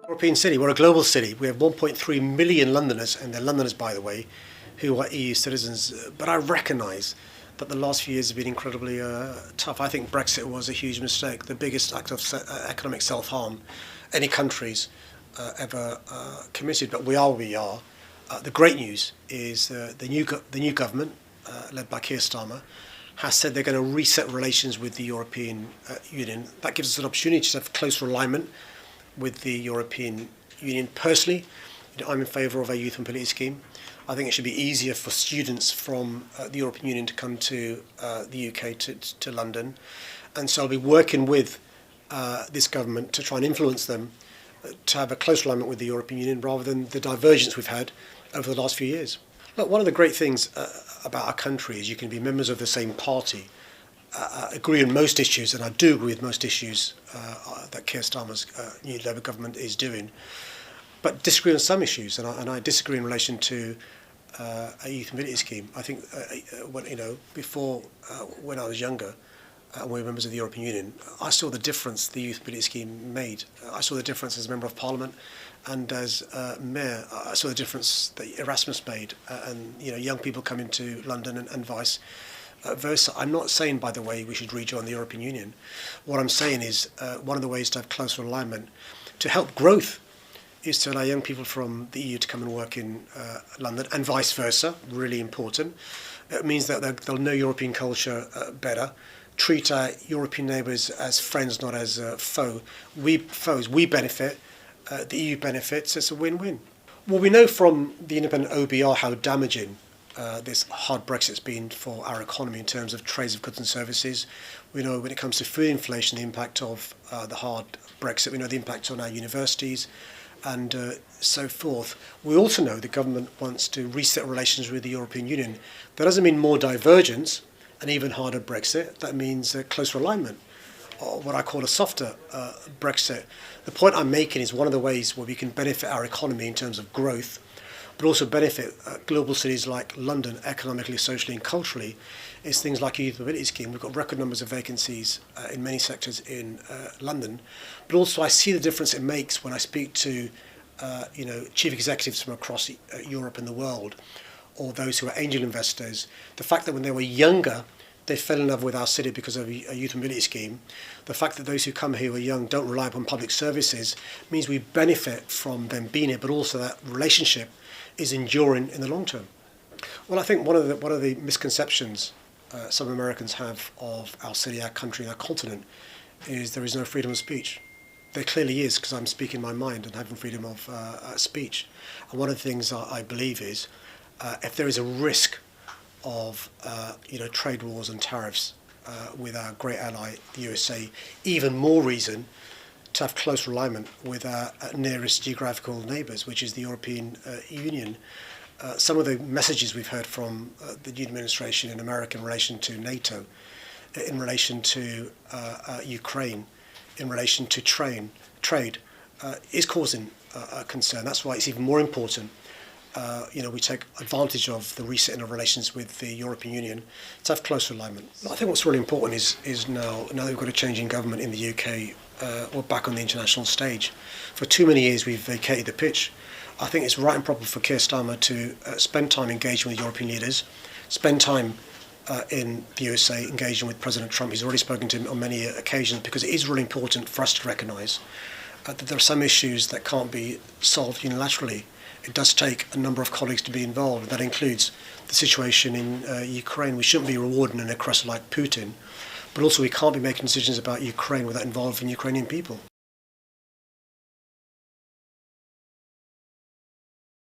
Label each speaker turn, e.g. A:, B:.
A: European city, we're a global city. We have 1.3 million Londoners, and they're Londoners, by the way, who are EU citizens. But I recognise that the last few years have been incredibly tough. I think Brexit was a huge mistake, the biggest act of economic self-harm any country's ever committed. But we are where we are. The great news is the new government, led by Keir Starmer, has said they're going to reset relations with the European Union. That gives us an opportunity to have closer alignment with the European Union. Personally, I'm in favour of a youth mobility scheme. I think it should be easier for students from the European Union to come to the UK, to London. And so I'll be working with this government to try and influence them to have a close alignment with the European Union rather than the divergence we've had over the last few years. Look, one of the great things about our country is you can be members of the same party, agree on most issues, and I do agree with most issues that Keir Starmer's new Labour government is doing, but disagree on some issues, and I disagree in relation to a youth mobility scheme. I think before when I was younger, and we were members of the European Union, I saw the difference the youth mobility scheme made. I saw the difference as a member of Parliament, and as Mayor, I saw the difference that Erasmus made, and young people coming to London and vice versa. I'm not saying, by the way, we should rejoin the European Union. What I'm saying is one of the ways to have closer alignment, to help growth, is to allow young people from the EU to come and work in London, and vice versa, really important. It means that they'll know European culture better, treat our European neighbours as friends, not as foes. We benefit, the EU benefits, it's a win-win. Well, we know from the independent OBR how damaging this hard Brexit's been for our economy in terms of trades of goods and services. We know when it comes to food inflation, the impact of the hard Brexit. We know the impact on our universities and so forth. We also know the government wants to reset relations with the European Union. That doesn't mean more divergence and even harder Brexit. That means closer alignment, or what I call a softer Brexit. The point I'm making is one of the ways where we can benefit our economy in terms of growth, but also benefit global cities like London economically, socially and culturally, is things like a youth mobility scheme. We've got record numbers of vacancies in many sectors in London, but also I see the difference it makes when I speak to chief executives from across Europe and the world, or those who are angel investors. The fact that when they were younger, they fell in love with our city because of a youth mobility scheme. The fact that those who come here who are young don't rely upon public services means we benefit from them being here, but also that relationship is enduring in the long term. Well, I think one of the misconceptions some Americans have of our city, our country, our continent is there is no freedom of speech. There clearly is, because I'm speaking my mind and having freedom of speech. And one of the things I believe is if there is a risk of trade wars and tariffs with our great ally, the USA, even more reason to have close alignment with our nearest geographical neighbours, which is the European Union. Some of the messages we've heard from the new administration in America in relation to NATO, in relation to Ukraine, in relation to trade, is causing concern. That's why it's even more important we take advantage of the resetting of relations with the European Union to have closer alignment. I think what's really important is now that we've got a change in government in the UK, we're back on the international stage. For too many years we've vacated the pitch. I think it's right and proper for Keir Starmer to spend time engaging with European leaders, spend time in the USA engaging with President Trump. He's already spoken to him on many occasions, because it is really important for us to recognise that there are some issues that can't be solved unilaterally. It does take a number of colleagues to be involved. That includes the situation in Ukraine. We shouldn't be rewarding an aggressor like Putin, but also we can't be making decisions about Ukraine without involving Ukrainian people.